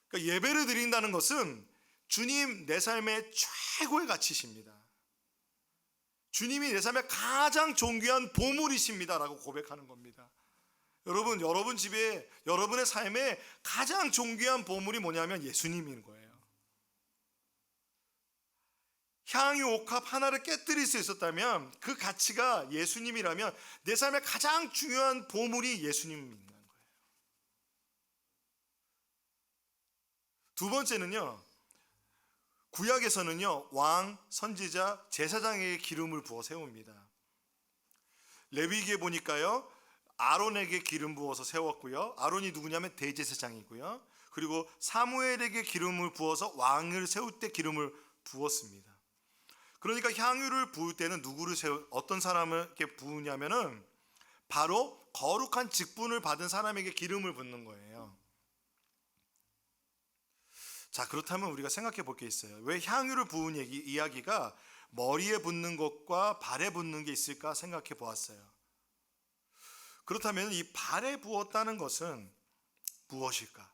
그러니까 예배를 드린다는 것은 주님 내 삶의 최고의 가치십니다. 주님이 내 삶의 가장 존귀한 보물이십니다라고 고백하는 겁니다. 여러분 집에, 여러분의 삶에 가장 존귀한 보물이 뭐냐면 예수님인 거예요. 향유 옥합 하나를 깨뜨릴 수 있었다면 그 가치가 예수님이라면 내 삶의 가장 중요한 보물이 예수님인 거예요. 두 번째는요, 구약에서는요, 왕, 선지자, 제사장에게 기름을 부어 세웁니다. 레위기에 보니까요, 아론에게 기름 부어서 세웠고요. 아론이 누구냐면 대제사장이고요. 그리고 사무엘에게 기름을 부어서 왕을 세울 때 기름을 부었습니다. 그러니까 향유를 부을 때는 어떤 사람에게 부으냐면은 바로 거룩한 직분을 받은 사람에게 기름을 붓는 거예요. 자, 그렇다면 우리가 생각해 볼 게 있어요. 왜 향유를 부은 이야기가 머리에 붓는 것과 발에 붓는 게 있을까 생각해 보았어요. 그렇다면 이 발에 부었다는 것은 무엇일까?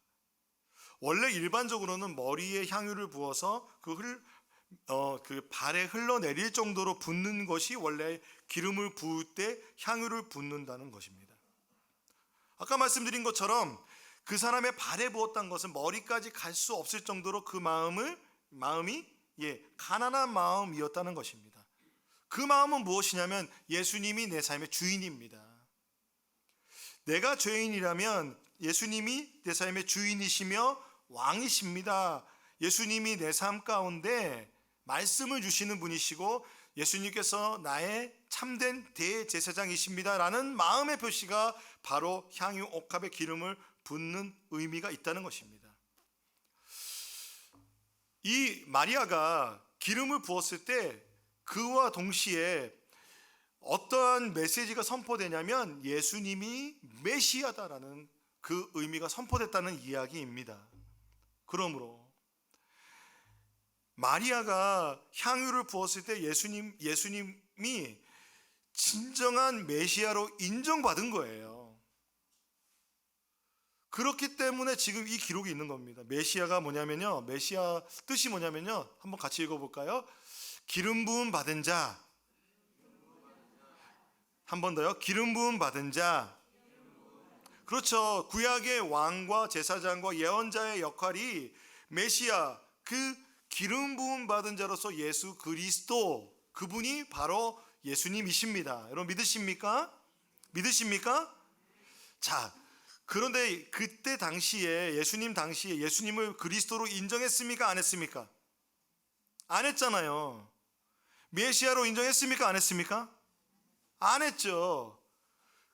원래 일반적으로는 머리에 향유를 부어서 그 발에 흘러내릴 정도로 붓는 것이 원래 기름을 부을 때 향유를 붓는다는 것입니다. 아까 말씀드린 것처럼 그 사람의 발에 부었다는 것은 머리까지 갈 수 없을 정도로 그 마음이 가난한 마음이었다는 것입니다. 그 마음은 무엇이냐면 예수님이 내 삶의 주인입니다. 내가 죄인이라면 예수님이 내 삶의 주인이시며 왕이십니다. 예수님이 내 삶 가운데 말씀을 주시는 분이시고 예수님께서 나의 참된 대제사장이십니다 라는 마음의 표시가 바로 향유 옥합의 기름을 붓는 의미가 있다는 것입니다. 이 마리아가 기름을 부었을 때 그와 동시에 어떠한 메시지가 선포되냐면 예수님이 메시아다라는 그 의미가 선포됐다는 이야기입니다. 그러므로 마리아가 향유를 부었을 때 예수님이 진정한 메시아로 인정받은 거예요. 그렇기 때문에 지금 이 기록이 있는 겁니다. 메시아가 뭐냐면요, 메시아 뜻이 뭐냐면요, 한번 같이 읽어볼까요? 기름 부음 받은 자. 한 번 더요. 기름 부음 받은 자. 그렇죠. 구약의 왕과 제사장과 예언자의 역할이 메시아, 그 기름 부음 받은 자로서 예수 그리스도, 그분이 바로 예수님이십니다. 여러분 믿으십니까? 믿으십니까? 자, 그런데 그때 당시에 예수님을 그리스도로 인정했습니까? 안 했습니까? 안 했잖아요. 메시아로 인정했습니까? 안 했습니까? 안 했죠.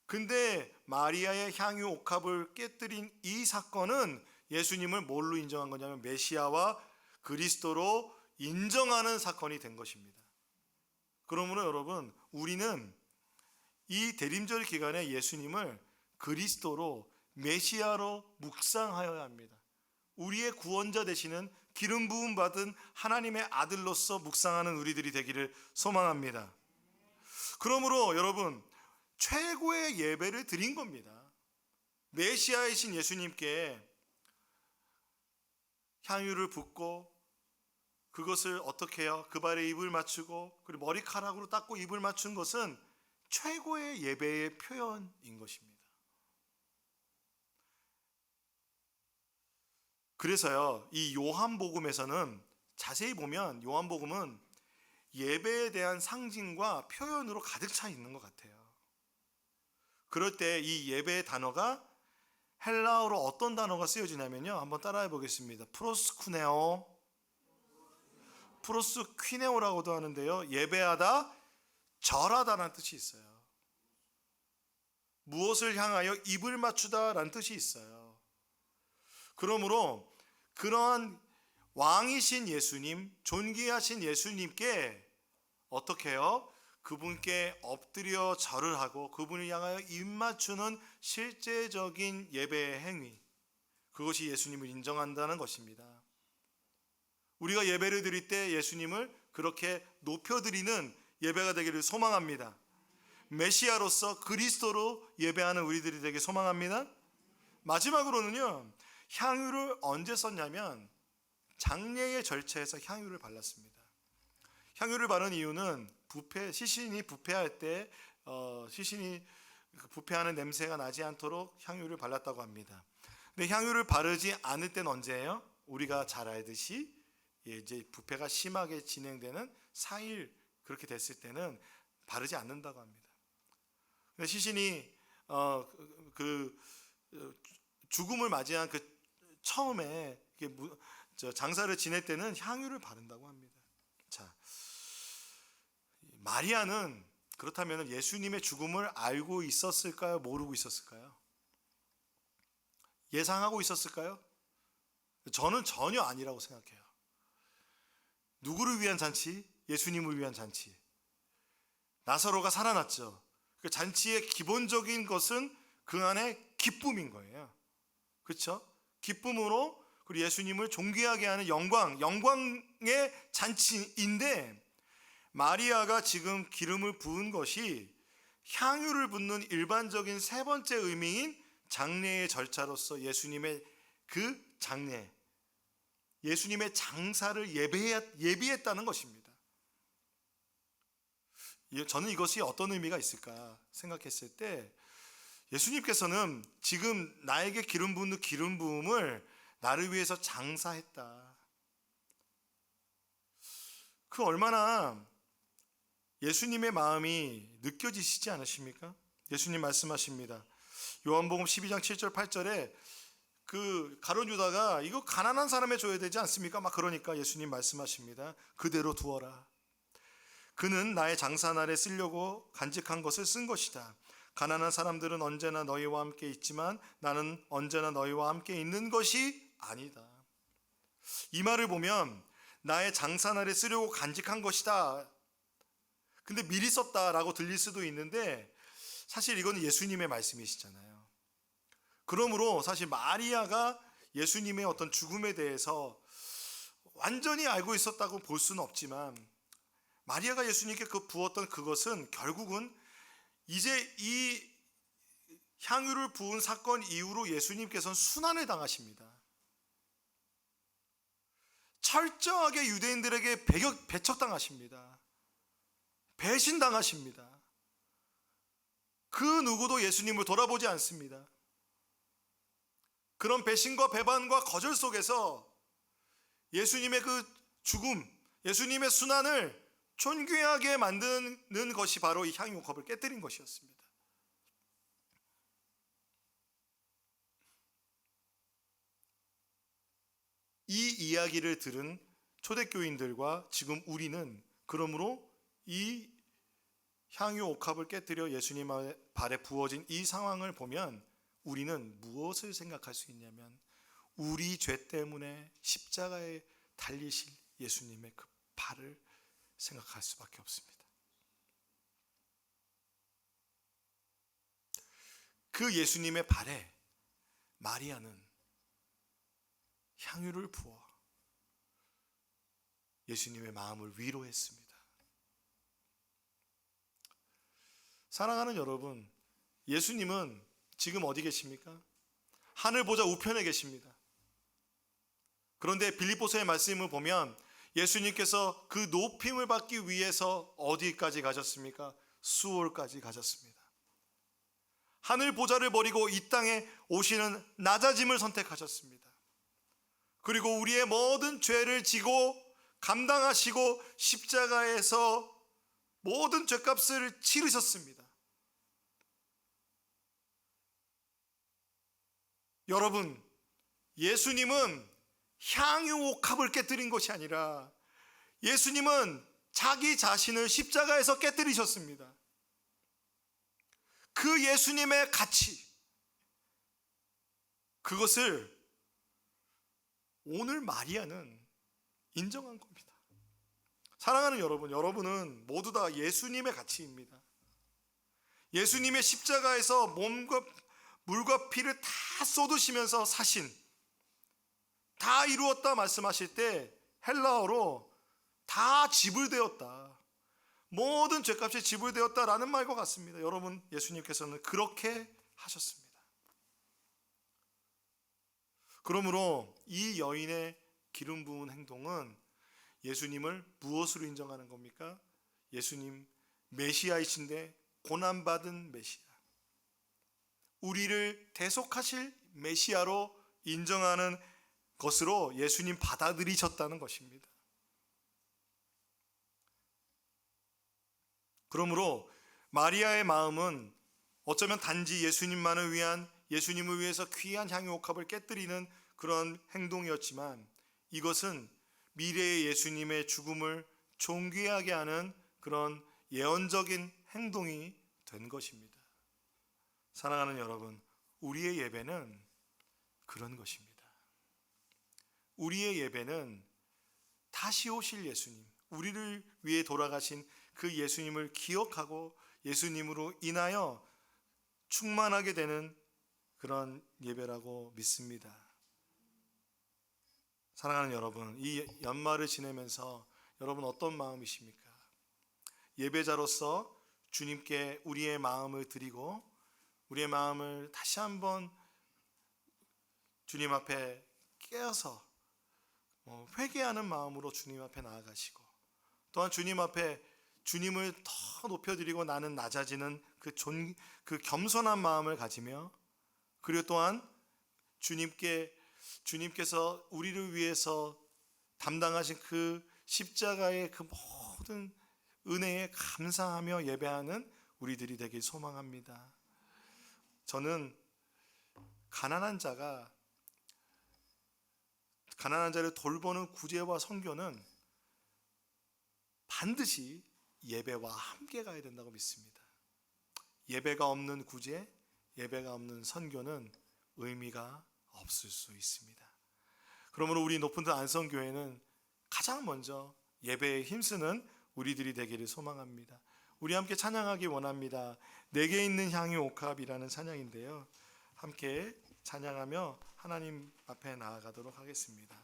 근데 마리아의 향유 옥합을 깨뜨린 이 사건은 예수님을 뭘로 인정한 거냐면 메시아와 그리스도로 인정하는 사건이 된 것입니다. 그러므로 여러분, 우리는 이 대림절 기간에 예수님을 그리스도로 메시아로 묵상하여야 합니다. 우리의 구원자 되시는 기름 부음 받은 하나님의 아들로서 묵상하는 우리들이 되기를 소망합니다. 그러므로 여러분, 최고의 예배를 드린 겁니다. 메시아이신 예수님께 향유를 붓고 그것을 어떻게 해요? 그 발에 입을 맞추고 그리고 머리카락으로 닦고 입을 맞춘 것은 최고의 예배의 표현인 것입니다. 그래서요, 이 요한복음에서는 자세히 보면 요한복음은 예배에 대한 상징과 표현으로 가득 차 있는 것 같아요. 그럴 때 이 예배의 단어가 헬라어로 어떤 단어가 쓰여지냐면요, 한번 따라해 보겠습니다. 프로스쿠네오, 프로스퀴네오라고도 하는데요, 예배하다, 절하다라는 뜻이 있어요. 무엇을 향하여 입을 맞추다라는 뜻이 있어요. 그러므로 그러한 왕이신 예수님, 존귀하신 예수님께 어떻게 해요? 그분께 엎드려 절을 하고 그분을 향하여 입 맞추는 실제적인 예배의 행위, 그것이 예수님을 인정한다는 것입니다. 우리가 예배를 드릴 때 예수님을 그렇게 높여드리는 예배가 되기를 소망합니다. 메시아로서 그리스도로 예배하는 우리들이 되길 소망합니다. 마지막으로는요, 향유를 언제 썼냐면 장례의 절차에서 향유를 발랐습니다. 향유를 바른 이유는 시신이 부패할 때 시신이 부패하는 냄새가 나지 않도록 향유를 발랐다고 합니다. 근데 향유를 바르지 않을 때는 언제예요? 우리가 잘 알듯이 이제 부패가 심하게 진행되는 4일 그렇게 됐을 때는 바르지 않는다고 합니다. 근데 시신이 죽음을 맞이한 그 처음에 장사를 지낼 때는 향유를 바른다고 합니다. 자, 마리아는 그렇다면 예수님의 죽음을 알고 있었을까요? 모르고 있었을까요? 예상하고 있었을까요? 저는 전혀 아니라고 생각해요. 누구를 위한 잔치? 예수님을 위한 잔치. 나사로가 살아났죠. 그 잔치의 기본적인 것은 그 안에 기쁨인 거예요. 그렇죠? 기쁨으로 그리고 예수님을 존귀하게 하는 영광의 잔치인데, 마리아가 지금 기름을 부은 것이 향유를 붓는 일반적인 세 번째 의미인 장례의 절차로서 예수님의 그 장례, 예수님의 장사를 예비했다는 것입니다. 저는 이것이 어떤 의미가 있을까 생각했을 때, 예수님께서는 지금 나에게 기름 붓는 기름 부음을 나를 위해서 장사했다. 그 얼마나 예수님의 마음이 느껴지시지 않으십니까? 예수님 말씀하십니다. 요한복음 12장 7절 8절에 그 가룟 유다가 이거 가난한 사람에 줘야 되지 않습니까? 막 그러니까 예수님 말씀하십니다. 그대로 두어라. 그는 나의 장사날에 쓰려고 간직한 것을 쓴 것이다. 가난한 사람들은 언제나 너희와 함께 있지만 나는 언제나 너희와 함께 있는 것이 아니다. 이 말을 보면 나의 장사날에 쓰려고 간직한 것이다. 근데 미리 썼다라고 들릴 수도 있는데 사실 이거는 예수님의 말씀이시잖아요. 그러므로 사실 마리아가 예수님의 어떤 죽음에 대해서 완전히 알고 있었다고 볼 수는 없지만, 마리아가 예수님께 부었던 그것은 결국은 이제 이 향유를 부은 사건 이후로 예수님께서는 순환을 당하십니다. 철저하게 유대인들에게 배척당하십니다. 배신당하십니다. 그 누구도 예수님을 돌아보지 않습니다. 그런 배신과 배반과 거절 속에서 예수님의 그 죽음, 예수님의 순환을 존귀하게 만드는 것이 바로 이 향유 컵을 깨뜨린 것이었습니다. 이 이야기를 들은 초대교인들과 지금 우리는 그러므로 이 향유 옥합을 깨뜨려 예수님 발에 부어진 이 상황을 보면 우리는 무엇을 생각할 수 있냐면, 우리 죄 때문에 십자가에 달리실 예수님의 그 발을 생각할 수밖에 없습니다. 그 예수님의 발에 마리아는 향유를 부어 예수님의 마음을 위로했습니다. 사랑하는 여러분, 예수님은 지금 어디 계십니까? 하늘 보좌 우편에 계십니다. 그런데 빌립보서의 말씀을 보면 예수님께서 그 높임을 받기 위해서 어디까지 가셨습니까? 수월까지 가셨습니다. 하늘 보좌를 버리고 이 땅에 오시는 낮아짐을 선택하셨습니다. 그리고 우리의 모든 죄를 지고 감당하시고 십자가에서 모든 죄값을 치르셨습니다. 여러분, 예수님은 향유 옥합을 깨뜨린 것이 아니라 예수님은 자기 자신을 십자가에서 깨뜨리셨습니다. 그 예수님의 가치, 그것을 오늘 마리아는 인정한 겁니다. 사랑하는 여러분, 여러분은 모두 다 예수님의 가치입니다. 예수님의 십자가에서 몸과 물과 피를 다 쏟으시면서 사신, 다 이루었다 말씀하실 때 헬라어로 다 지불되었다, 모든 죄값이 지불되었다라는 말과 같습니다. 여러분, 예수님께서는 그렇게 하셨습니다. 그러므로 이 여인의 기름 부은 행동은 예수님을 무엇으로 인정하는 겁니까? 예수님 메시아이신데 고난받은 메시아, 우리를 대속하실 메시아로 인정하는 것으로 예수님 받아들이셨다는 것입니다. 그러므로 마리아의 마음은 어쩌면 단지 예수님만을 위한, 예수님을 위해서 귀한 향유 옥합을 깨뜨리는 그런 행동이었지만, 이것은 미래의 예수님의 죽음을 존귀하게 하는 그런 예언적인 행동이 된 것입니다. 사랑하는 여러분, 우리의 예배는 그런 것입니다. 우리의 예배는 다시 오실 예수님, 우리를 위해 돌아가신 그 예수님을 기억하고 예수님으로 인하여 충만하게 되는 그런 예배라고 믿습니다. 사랑하는 여러분, 이 연말을 지내면서 여러분 어떤 마음이십니까? 예배자로서 주님께 우리의 마음을 드리고 우리의 마음을 다시 한번 주님 앞에 깨어서 회개하는 마음으로 주님 앞에 나아가시고, 또한 주님 앞에 주님을 더 높여드리고 나는 낮아지는 그 겸손한 마음을 가지며, 그리고 또한 주님께서 우리를 위해서 담당하신 그 십자가의 그 모든 은혜에 감사하며 예배하는 우리들이 되길 소망합니다. 저는 가난한 자를 돌보는 구제와 선교는 반드시 예배와 함께 가야 된다고 믿습니다. 예배가 없는 구제, 예배가 없는 선교는 의미가 없을 수 있습니다. 그러므로 우리 높은들 안성교회는 가장 먼저 예배에 힘쓰는 우리들이 되기를 소망합니다. 우리 함께 찬양하기 원합니다. 내게 있는 향유 옥합이라는 찬양인데요. 함께 찬양하며 하나님 앞에 나아가도록 하겠습니다.